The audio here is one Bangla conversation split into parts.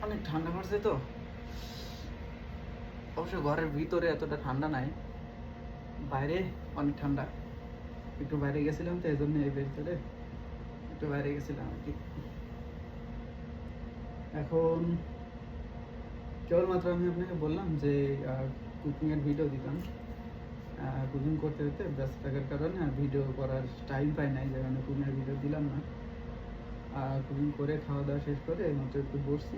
অনেক ঠান্ডা পড়ছে তো, অবশ্য ঘরের ভিতরে এতটা ঠান্ডা নাই, বাইরে অনেক ঠান্ডা। একটু বাইরে গেছিলাম তো এই জন্য এই ভিতরে একটু বাইরে গেছিলাম আর কি। এখন কেবলমাত্র আমি আপনাকে বললাম যে কুকিংয়ের ভিডিও দিতাম, কুকিং করতে করতে ব্যস্ত থাকার কারণে আর ভিডিও করার টাইম পাই নাই, যে কারণে কুকিংয়ের ভিডিও দিলাম না। কুকিং করে খাওয়া দাওয়া শেষ করে মাত্র একটু বসছি,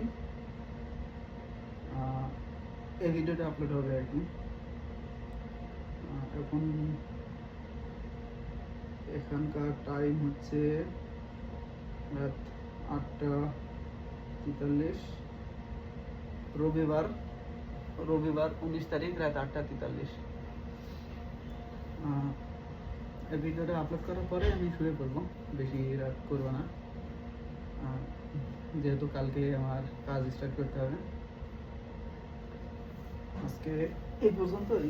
এই ভিডিওটা আপলোড হবে আর কি। এখন এখানকার টাইম হচ্ছে রাত 8:43, রবিবার 19 তারিখ রাত 8:43। এই ভিডিওটা আপলোড করার পরে আমি শুয়ে পড়বো, বেশি রাত করবো না, যেহেতু কালকে আমার কাজ স্টার্ট করতে হবে। আজকে এই পর্যন্তই,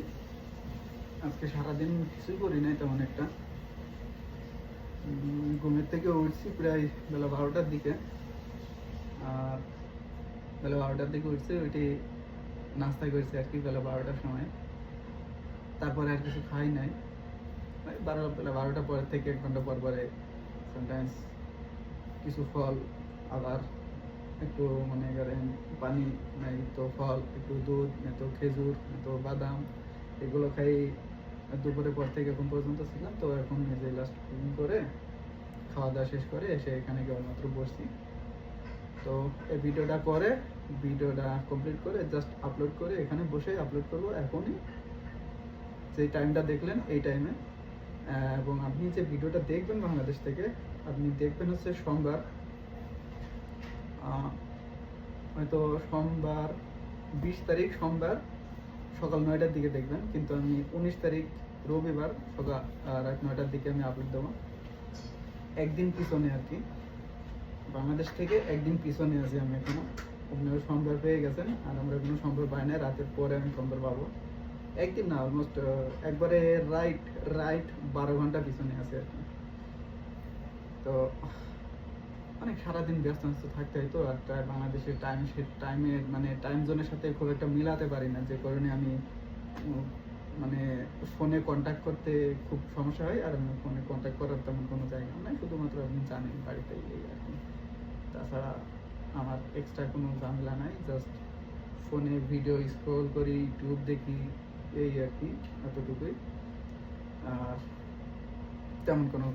আজকে সারাদিন কিছুই করি নাই তেমন একটা। ঘুমের থেকে উঠছি প্রায় বেলা 12টার দিকে, আর বেলা 12টার দিকে উঠছি, ওইটি নাস্তা করছি আর কি বেলা 12টার সময়। তারপরে আর কিছু খাই নাই, বেলা 12টার পর থেকে 1 ঘন্টা পর পরে সামটাইমস কিছু ফল, আবার একটু মনে করেন পানি নাই তো ফল, একটু দুধ নয়তো খেজুর নয়তো বাদাম, এগুলো খাই। দুপুরের পর থেকে এখন পর্যন্ত ছিলাম, তো এখন এই যে লাস্ট কুকিং করে খাওয়া দাওয়া শেষ করে এসে এখানে কেবলমাত্র বসছি। তো এই ভিডিওটা কমপ্লিট করে জাস্ট আপলোড করে এখানে বসে আপলোড করবো এখনই, যে টাইমটা দেখলেন এই টাইমে। এবং আপনি যে ভিডিওটা দেখবেন বাংলাদেশ থেকে, আপনি দেখবেন হচ্ছে সোমবার, হয়তো সোমবার 20 তারিখ সোমবার সকাল 9টার দিকে দেখবেন, কিন্তু আমি 19 তারিখ রবিবার সকাল রাত 9টার দিকে আমি আপলোড দেবো। একদিন পিছনে আর কি, বাংলাদেশ থেকে একদিন পিছনে আছি আমি এখনো। আপনারা সোমবার পেয়ে গেছেন, আর আমরা এখনো সোমবার পাই না, রাতের পরে আমি সোমবার পাবো। একদিন না, অলমোস্ট একবারে রাইট 12 ঘন্টা পিছনে আছে আর কি। তো অনেক সারাদিন ব্যস্ত থাকতে হয় তো, আর বাংলাদেশের টাইমের মানে টাইম জোনের সাথে খুব একটা মিলাতে পারি না, যে কারণে আমি মানে ফোনে কন্ট্যাক্ট করতে খুব সমস্যা হয়, আর আমি ফোনে কন্ট্যাক্ট করার তেমন কোনো জায়গা নাই, শুধুমাত্র আপনি জানেন বাড়িতে এই আর কি। তাছাড়া আমার এক্সট্রা কোনো ঝামেলা নাই, জাস্ট ফোনে ভিডিও স্ক্রল করি, ইউটিউব দেখি, এই আর কি, এতটুকুই। আর তেমন কোনো